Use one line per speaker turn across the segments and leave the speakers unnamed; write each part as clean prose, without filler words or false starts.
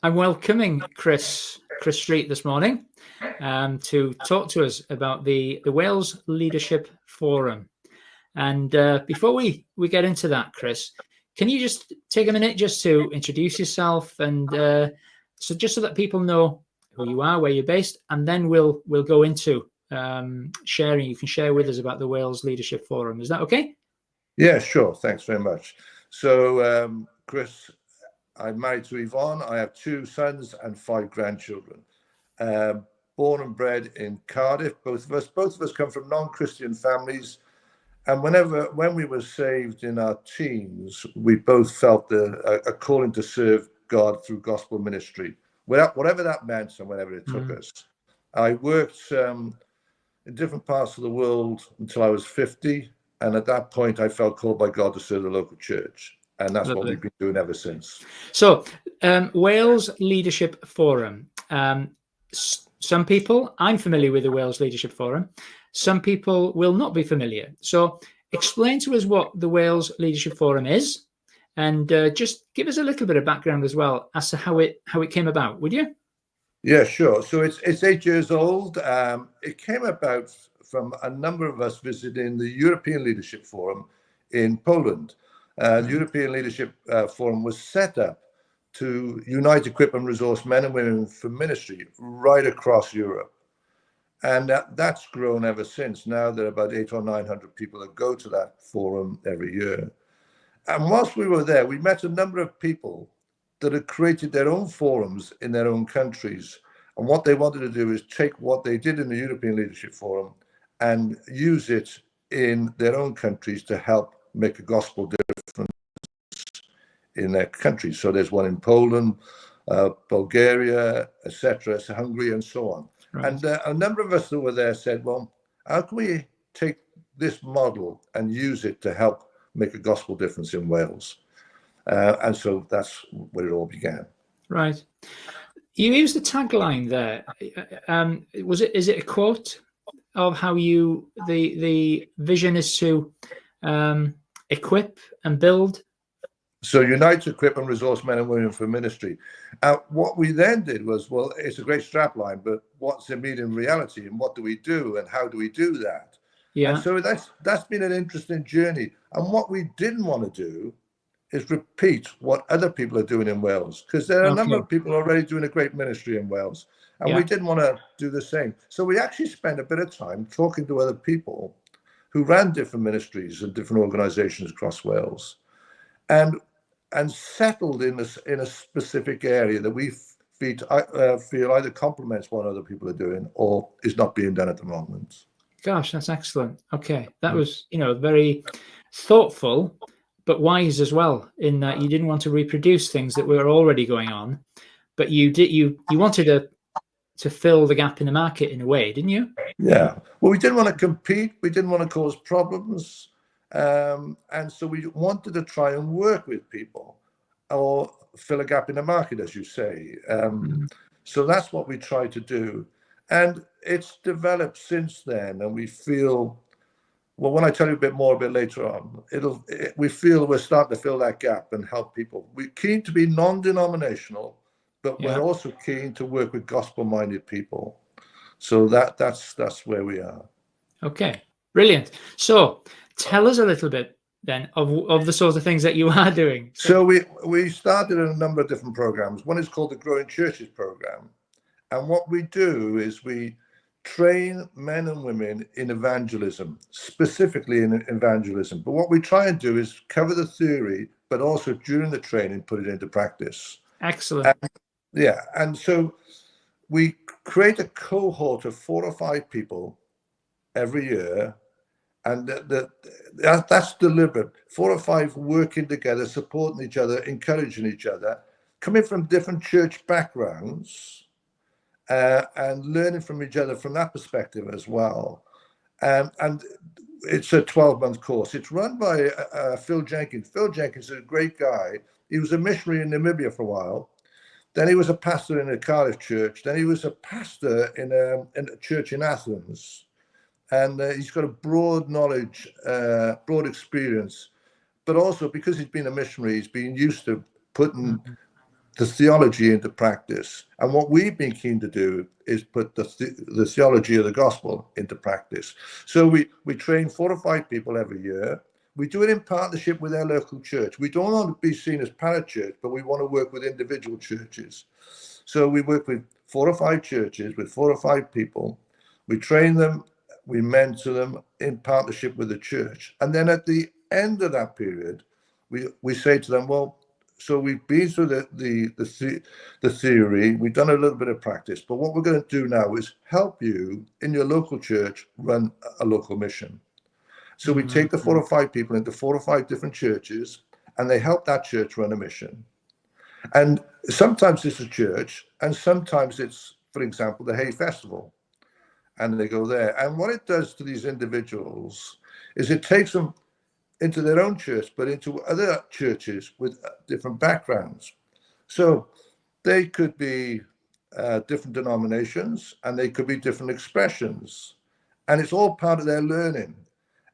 I'm welcoming Chris Street this morning to talk to us about the Wales Leadership Forum. And before we get into that, Chris, can you just take a minute just to introduce yourself and so that people know who you are, where you're based, and then we'll go into sharing. You can share with us about the Wales Leadership Forum. Is that okay?
Yeah, sure. Thanks very much. So, Chris, I'm married to Yvonne. I have 2 sons and 5 grandchildren. Born and bred in Cardiff. Both of us come from non-Christian families. And when we were saved in our teens, we both felt a calling to serve God through gospel ministry, whatever that meant and wherever it took us. I worked in different parts of the world until I was 50. And at that point, I felt called by God to serve the local church. And that's what we've been doing ever since.
So, Wales Leadership Forum. Some people, I'm familiar with the Wales Leadership Forum. Some people will not be familiar. So, explain to us what the Wales Leadership Forum is, and just give us a little bit of background as well as to how it came about, would you?
Yeah, sure. So it's 8 years old. It came about from a number of us visiting the European Leadership Forum in Poland. The European Leadership Forum was set up to unite, equip and resource men and women for ministry right across Europe. And that's grown ever since. Now there are about 800 or 900 people that go to that forum every year. And whilst we were there, we met a number of people that had created their own forums in their own countries. And what they wanted to do is take what they did in the European Leadership Forum and use it in their own countries to help make a gospel difference in their countries. So there's one in Poland, Bulgaria, etc., so Hungary, and so on. Right. And a number of us that were there said, well, how can we take this model and use it to help make a gospel difference in Wales? And so that's where it all began.
Right. You used a tagline there. Is it a quote of how the vision is to equip and build?
So unite, equip and resource men and women for ministry. What we then did was, well, it's a great strapline, but what's it mean in reality, and what do we do, and how do we do that? Yeah. And so that's been an interesting journey. And what we didn't want to do is repeat what other people are doing in Wales, because there are a number of people already doing a great ministry in Wales, and we didn't want to do the same. So we actually spent a bit of time talking to other people who ran different ministries and different organizations across Wales, and settled in a specific area that we feel either complements what other people are doing or is not being done at the moment.
Gosh, that's excellent. Okay, that was very thoughtful, but wise as well, in that you didn't want to reproduce things that were already going on, but you wanted to fill the gap in the market in a way, didn't you?
Yeah. Well, we didn't want to compete. We didn't want to cause problems. And so we wanted to try and work with people or fill a gap in the market, as you say. So that's what we try to do. And it's developed since then. And we feel, well, when I tell you a bit more a bit later on, we feel we're starting to fill that gap and help people. We're keen to be non-denominational, but we're also keen to work with gospel-minded people. So that's where we are.
Okay, brilliant. So tell us a little bit then of the sorts of things that you are doing.
So we started a number of different programs. One is called the Growing Churches program. And what we do is we train men and women in evangelism, specifically in evangelism. But what we try and do is cover the theory, but also during the training, put it into practice.
Excellent.
And so we create a cohort of 4 or 5 people every year, and that's deliberate. 4 or 5 working together, supporting each other, encouraging each other, coming from different church backgrounds, and learning from each other from that perspective as well. And it's a 12-month course. It's run by Phil Jenkins. Phil Jenkins is a great guy. He was a missionary in Namibia for a while. Then he was a pastor in a Cardiff church. Then he was a pastor in a church in Athens. And he's got a broad knowledge, broad experience. But also, because he's been a missionary, he's been used to putting the theology into practice. And what we've been keen to do is put the theology of the gospel into practice. So we train 4 or 5 people every year. We do it in partnership with our local church. We don't want to be seen as parachurch, but we want to work with individual churches. So we work with 4 or 5 churches with 4 or 5 people. We train them, we mentor them in partnership with the church. And then at the end of that period, we say to them, well, so we've been through the theory, we've done a little bit of practice, but what we're going to do now is help you in your local church run a local mission. So we take the 4 or 5 people into 4 or 5 different churches, and they help that church run a mission. And sometimes it's a church, and sometimes it's, for example, the Hay Festival, and they go there. And what it does to these individuals is it takes them into their own church, but into other churches with different backgrounds. So they could be different denominations, and they could be different expressions, and it's all part of their learning.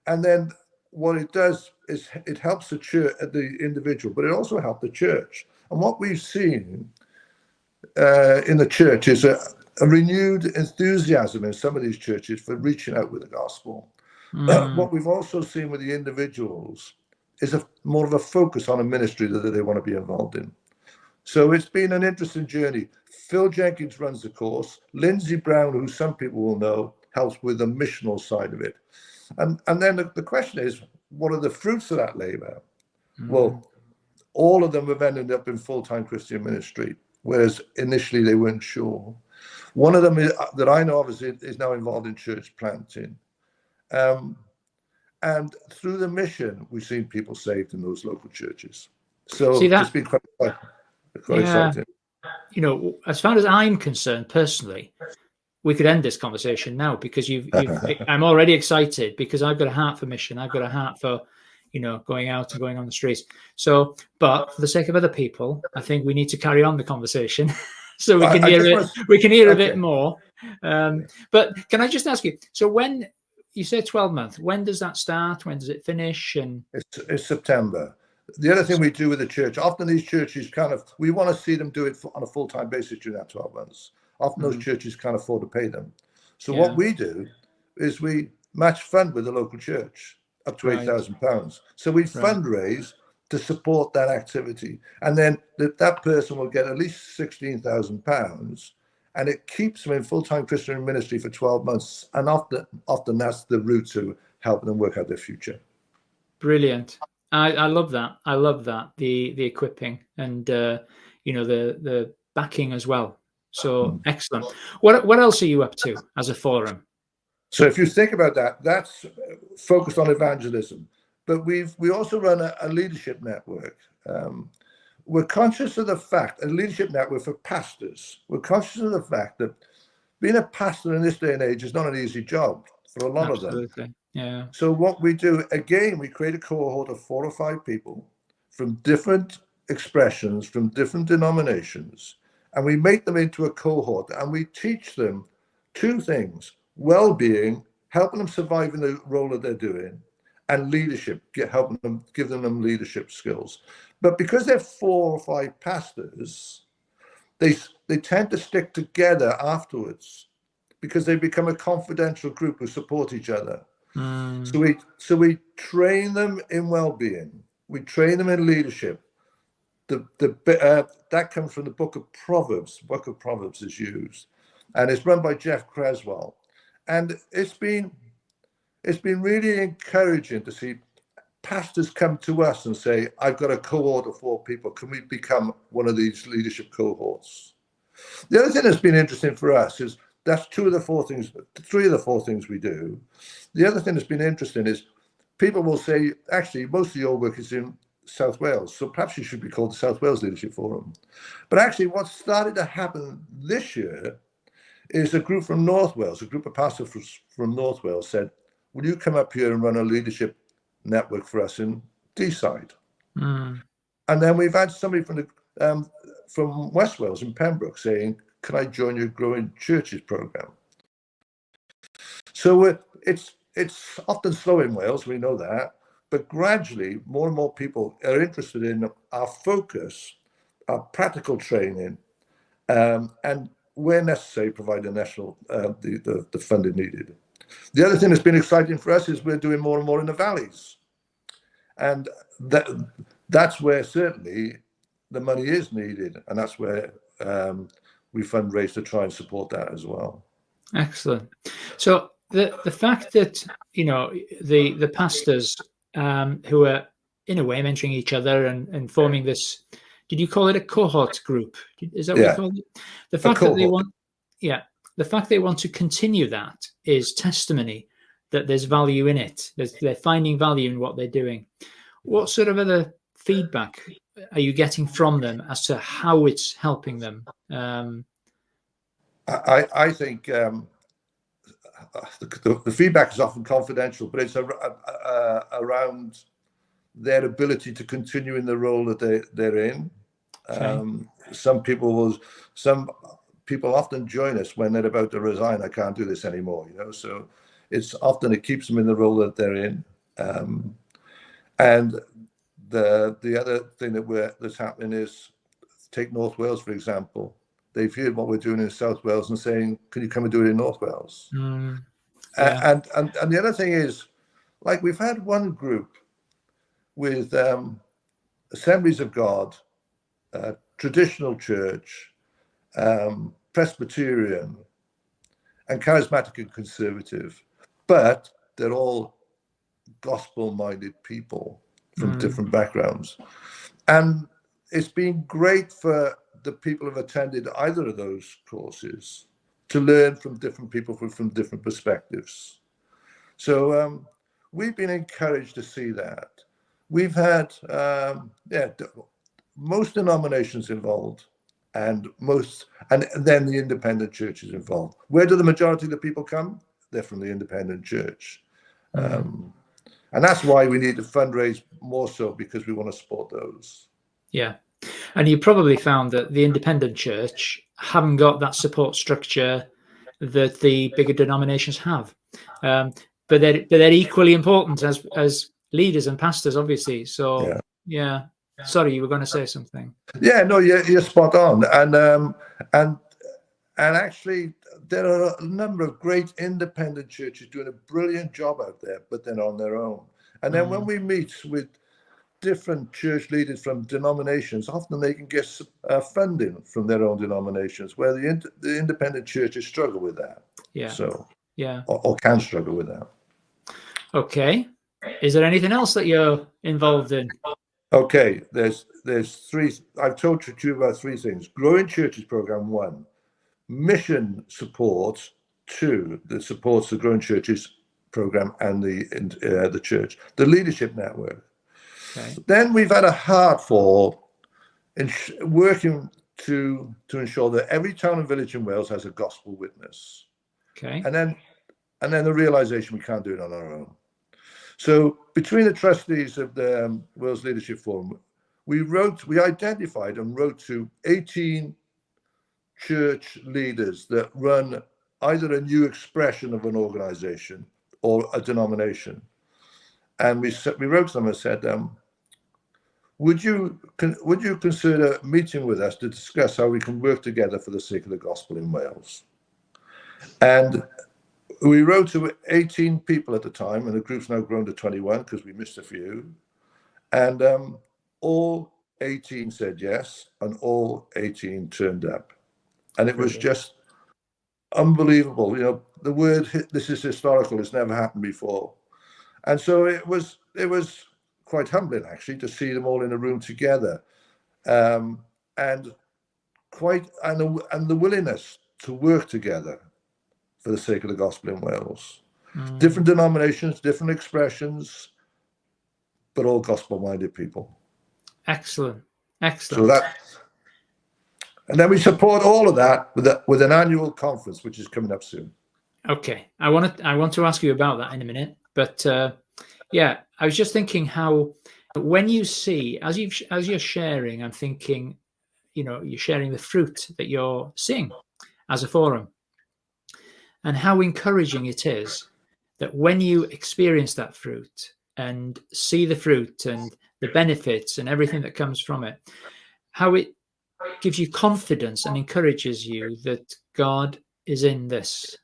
And then what it does is it helps the church, the individual, but it also helps the church. And what we've seen in the church is a renewed enthusiasm in some of these churches for reaching out with the gospel. What we've also seen with the individuals is more of a focus on a ministry that they want to be involved in. So it's been an interesting journey. Phil Jenkins runs the course. Lindsay Brown, who some people will know, helps with the missional side of it. And then the question is, what are the fruits of that labor? Well, all of them have ended up in full-time Christian ministry, whereas initially they weren't sure. One of them that I know of is now involved in church planting. And through the mission, we've seen people saved in those local churches. So it's been quite exciting.
You know, as far as I'm concerned, personally, we could end this conversation now, because I'm already excited, because I've got a heart for mission. I've got a heart for, you know, going out and going on the streets. So, but for the sake of other people, I think we need to carry on the conversation so we can hear it. We can hear a bit more. But can I just ask you? So when you say 12 months, when does that start? When does it finish? And
it's September. The other thing we do with the church, often these churches we want to see them do it on a full-time basis during that 12 months. Often those churches can't afford to pay them. So what we do is we match fund with the local church up to £8,000. So we fundraise to support that activity. And then that person will get at least £16,000, and it keeps them in full-time Christian ministry for 12 months. And often that's the route to helping them work out their future.
Brilliant. I love that. I love that. The equipping and, you know, the backing as well. So excellent. What else are you up to as a forum?
So if you think about that, that's focused on evangelism. But we also run a leadership network. We're conscious of the fact, a leadership network for pastors. We're conscious of the fact that being a pastor in this day and age is not an easy job for a lot of them.
Yeah.
So what we do, again, we create a cohort of 4 or 5 people from different expressions, from different denominations, and we make them into a cohort, and we teach them 2 things: well-being, helping them survive in the role that they're doing, and leadership, helping them, giving them leadership skills. But because they're 4 or 5 pastors, they tend to stick together afterwards, because they become a confidential group who support each other. So we train them in well-being. We train them in leadership. That comes from the book of Proverbs. The book of Proverbs is used, and it's run by Jeff Creswell. And it's been really encouraging to see pastors come to us and say, "I've got a cohort of 4 people. Can we become one of these leadership cohorts?" The other thing that's been interesting for us is that's 3 of the 4 things we do. The other thing that's been interesting is people will say, actually, most of your work is in South Wales, so perhaps you should be called the South Wales Leadership Forum. But actually what started to happen this year is a group from North Wales, a group of pastors from North Wales said, "Will you come up here and run a leadership network for us in Deeside?" And then we've had somebody from West Wales in Pembroke saying, "Can I join your Growing Churches program?" So it's often slow in Wales, we know that, but gradually more and more people are interested in our focus. our practical training, and where necessary, provide the national the funding needed. The other thing that's been exciting for us is we're doing more and more in the valleys, and that's where certainly the money is needed, and that's where we fundraise to try and support that as well.
Excellent. So the fact that the pastors who are in a way mentoring each other and forming this, did you call it a cohort group? Is that what you called it? The fact that they want, the fact they want to continue that is testimony that there's value in it. They're finding value in what they're doing. What sort of other feedback are you getting from them as to how it's helping them?
I think the feedback is often confidential, but it's around their ability to continue in the role that they're in. Okay. Some people often join us when they're about to resign. I can't do this anymore, so it's often, it keeps them in the role that they're in. And the other thing that's happening is, take North Wales, for example. They've heard what we're doing in South Wales and saying, can you come and do it in North Wales? And the other thing is, like, we've had one group with Assemblies of God, traditional church, Presbyterian, and charismatic and conservative, but they're all gospel-minded people from different backgrounds. And it's been great for the people who've attended either of those courses to learn from different people from different perspectives. So we've been encouraged to see that. We've had most denominations involved, and then the independent churches involved. Where do the majority of the people come? They're from the independent church. And that's why we need to fundraise more so, because we want to support those. Yeah.
And you probably found that the independent church haven't got that support structure that the bigger denominations have. But they're equally important as leaders and pastors, obviously. So, yeah. Sorry, you were going to say something.
Yeah, no, you're spot on. And actually, there are a number of great independent churches doing a brilliant job out there, but they're on their own. And then when we meet with different church leaders from denominations, often they can get funding from their own denominations, where the independent churches struggle with that. Or can struggle with that.
Okay. Is there anything else that you're involved in?
Okay, there's three. I've told you about three things. Growing Churches Program 1, mission support 2, that supports the Growing Churches Program and the church, the Leadership Network. Okay. Then we've had a heart for working to ensure that every town and village in Wales has a gospel witness.
Okay.
And then the realization we can't do it on our own. So between the trustees of the Wales Leadership Forum, we identified and wrote to 18 church leaders that run either a new expression of an organization or a denomination. And we wrote to them and said, would you consider meeting with us to discuss how we can work together for the sake of the gospel in Wales? And we wrote to 18 people at the time, and the group's now grown to 21 because we missed a few. And all 18 said yes, and all 18 turned up. And it was just unbelievable. The word, this is historical, it's never happened before. And so it was quite humbling, actually, to see them all in a room together, and the willingness to work together for the sake of the gospel in Wales. Different denominations, different expressions, but all gospel-minded people.
Excellent.
So and then we support all of that with an annual conference, which is coming up soon.
Okay, I want to ask you about that in a minute, but I was just thinking how, when you see, as you're sharing, I'm thinking, you're sharing the fruit that you're seeing as a forum, and how encouraging it is that when you experience that fruit and see the fruit and the benefits and everything that comes from it, how it gives you confidence and encourages you that God is in this,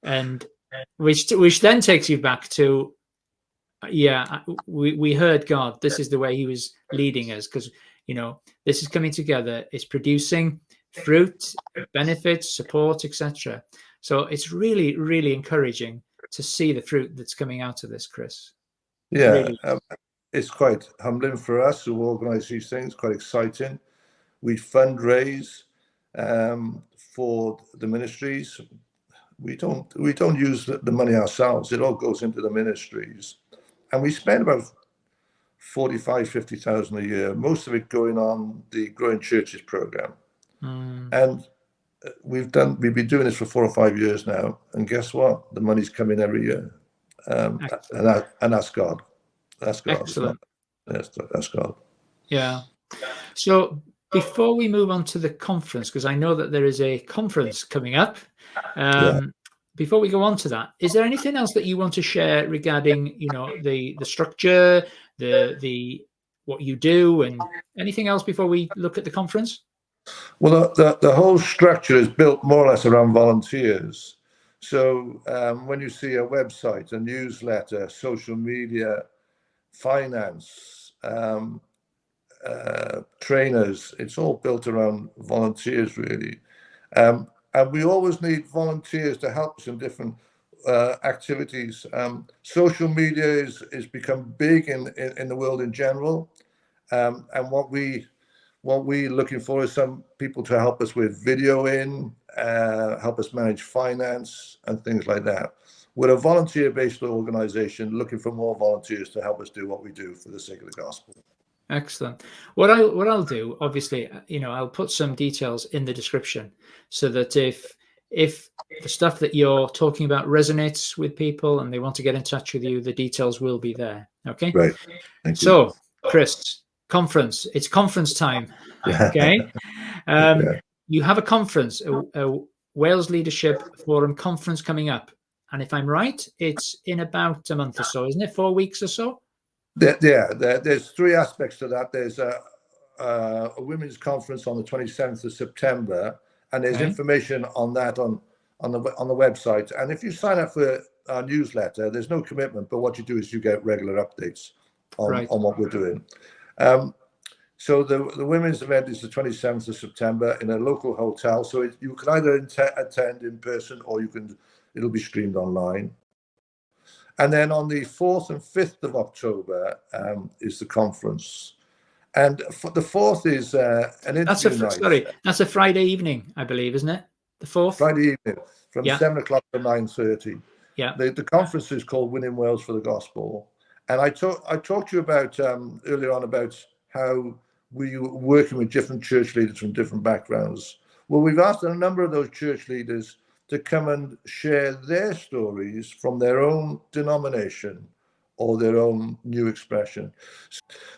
and which then takes you back to, we heard God. This is the way He was leading us, because this is coming together. It's producing fruit, benefits, support, etc. So it's really, really encouraging to see the fruit that's coming out of this, Chris.
Yeah,
really.
It's quite humbling for us who organise these things. Quite exciting. We fundraise for the ministries. We don't use the money ourselves. It all goes into the ministries, and we spend about 50,000 a year. Most of it going on the Growing Churches program, and we've been doing this for 4 or 5 years now. And guess what? The money's coming every year, and that's God. That's God.
Excellent.
That's God.
Yeah. So before we move on to the conference, because I know that there is a conference coming up, before we go on to that, is there anything else that you want to share regarding, the structure, the what you do, and anything else before we look at the conference?
Well, the whole structure is built more or less around volunteers. So when you see a website, a newsletter, social media, finance, trainers, it's all built around volunteers, really. And we always need volunteers to help us in different activities. Social media is become big in the world in general. And what we're looking for is some people to help us with videoing, help us manage finance and things like that. We're a volunteer-based organization looking for more volunteers to help us do what we do for the sake of the gospel.
Excellent. What I'll do, obviously, I'll put some details in the description so that if the stuff that you're talking about resonates with people and they want to get in touch with you, the details will be there. Okay.
Right. Thank you.
So, Chris, conference. It's conference time. Okay. You have a conference, a Wales Leadership Forum conference coming up, and if I'm right, it's in about a month or so, isn't it? 4 weeks or so.
There's 3 aspects to that. There's a women's conference on the 27th of September, and there's information on that on the website. And if you sign up for our newsletter, there's no commitment, but what you do is you get regular updates on what we're doing. So the women's event is the 27th of September in a local hotel. So you can either attend in person or it'll be streamed online. And then on the 4th and 5th of October is the conference. And the 4th is an interview night.
Sorry, that's a Friday evening, I believe, isn't it? The 4th?
Friday evening from 7 o'clock to 9:30.
Yeah.
The conference is called Winning Wales for the Gospel. And I talked to you about earlier on about how we were working with different church leaders from different backgrounds. Well, we've asked a number of those church leaders to come and share their stories from their own denomination or their own new expression.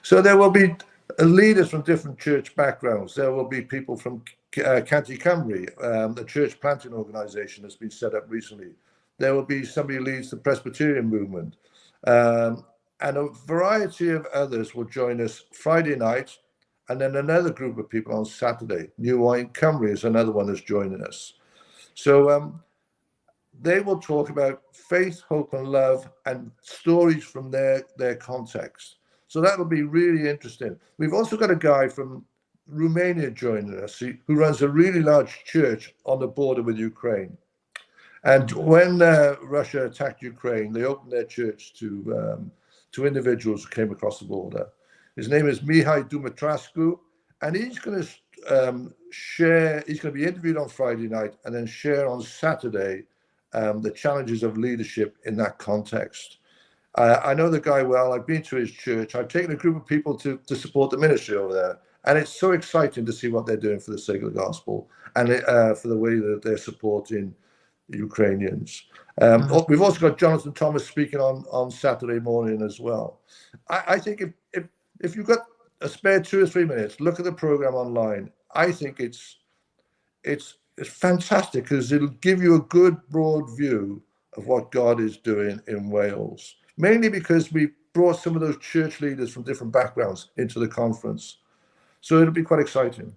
So there will be leaders from different church backgrounds. There will be people from County Cymru, the church planting organisation that's been set up recently. There will be somebody who leads the Presbyterian movement. And a variety of others will join us Friday night, and then another group of people on Saturday. New Wine Cymru is another one that's joining us. So they will talk about faith, hope, and love, and stories from their context. So that will be really interesting. We've also got a guy from Romania joining us who runs a really large church on the border with Ukraine. And when Russia attacked Ukraine, they opened their church to individuals who came across the border. His name is Mihai Dumitrascu, and he's going to share. He's going to be interviewed on Friday night and then share on Saturday the challenges of leadership in that context. I know the guy well. I've been to his church. I've taken a group of people to support the ministry over there, and it's so exciting to see what they're doing for the sake of the gospel and for the way that they're supporting the Ukrainians. We've also got Jonathan Thomas speaking on Saturday morning as well. I think if you've got a spare 2 or 3 minutes, look at the program online. I think it's fantastic because it'll give you a good broad view of what God is doing in Wales, mainly because we brought some of those church leaders from different backgrounds into the conference. So it'll be quite exciting.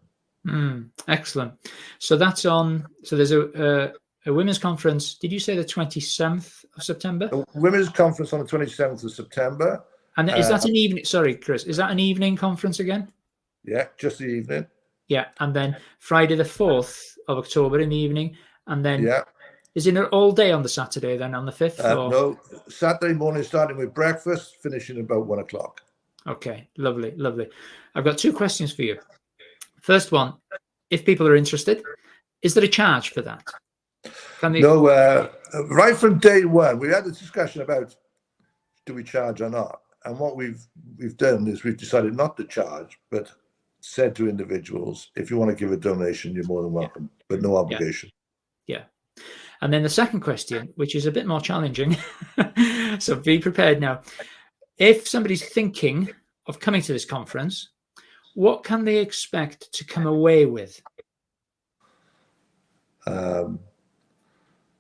Excellent. So that's on. So there's a women's conference. Did you say the 27th of September?
The women's conference on the 27th of September.
And is that an evening? Sorry, Chris. Is that an evening conference again?
Yeah, just the evening.
Yeah, and then Friday the 4th of October in the evening, and then is it all day on the Saturday then on the 5th?
No, Saturday morning starting with breakfast, finishing about 1 o'clock.
Okay, lovely, lovely. I've got 2 questions for you. First one, if people are interested, is there a charge for that?
No, right from day one, we had a discussion about do we charge or not, and what we've done is we've decided not to charge, but said to individuals, if you want to give a donation, you're more than welcome, but no obligation.
Yeah. And then the second question, which is a bit more challenging, so be prepared now. If somebody's thinking of coming to this conference, what can they expect to come away with?
A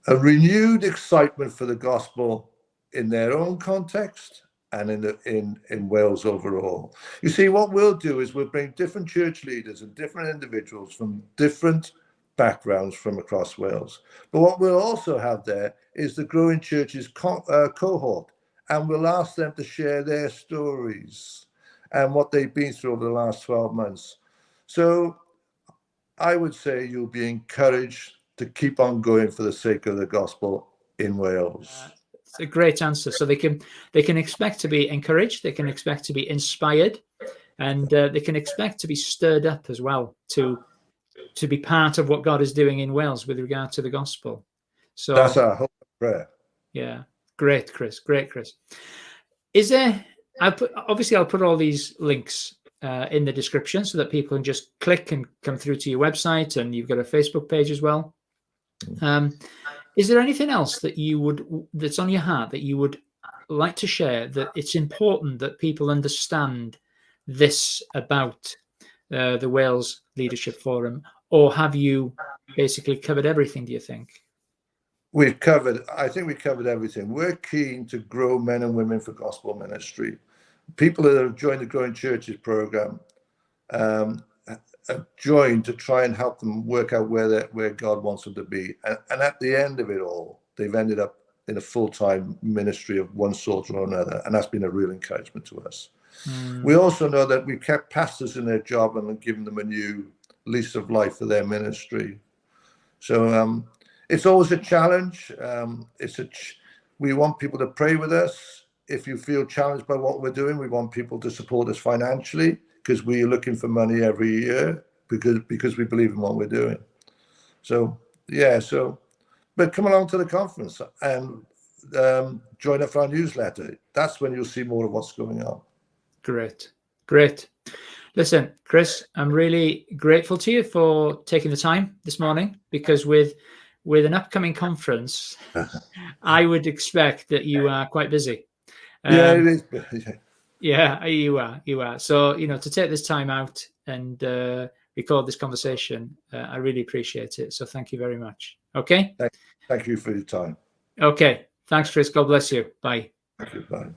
renewed excitement for the gospel in their own context and in Wales overall. You see, what we'll do is we'll bring different church leaders and different individuals from different backgrounds from across Wales. But what we'll also have there is the Growing Churches cohort, and we'll ask them to share their stories and what they've been through over the last 12 months. So I would say you'll be encouraged to keep on going for the sake of the gospel in Wales.
It's a great answer. So they can expect to be encouraged, they can expect to be inspired, and they can expect to be stirred up as well to be part of what God is doing in Wales with regard to the gospel. So
that's our hope and prayer.
Yeah, great, Chris. Great, Chris. Is there? I'll put all these links in the description so that people can just click and come through to your website, and you've got a Facebook page as well. Is there anything else that's on your heart that you would like to share, that it's important that people understand this about the Wales Leadership Forum, or have you basically covered everything, do you think?
I think we've covered everything. We're keen to grow men and women for gospel ministry. People that have joined the Growing Churches program have joined to try and help them work out where God wants them to be. And at the end of it all, they've ended up in a full-time ministry of one sort or another. And that's been a real encouragement to us. We also know that we've kept pastors in their job and given them a new lease of life for their ministry. So it's always a challenge. We want people to pray with us. If you feel challenged by what we're doing, we want people to support us financially, because we're looking for money every year because we believe in what we're doing. So, but come along to the conference and join up for our newsletter. That's when you'll see more of what's going on.
Great. Listen, Chris, I'm really grateful to you for taking the time this morning, because with an upcoming conference, I would expect that you are quite busy.
Yeah, it is.
Yeah, you are. So, to take this time out and record this conversation, I really appreciate it. So thank you very much. Okay.
Thank you for your time.
Okay. Thanks, Chris. God bless you. Bye.
Thank you. Bye.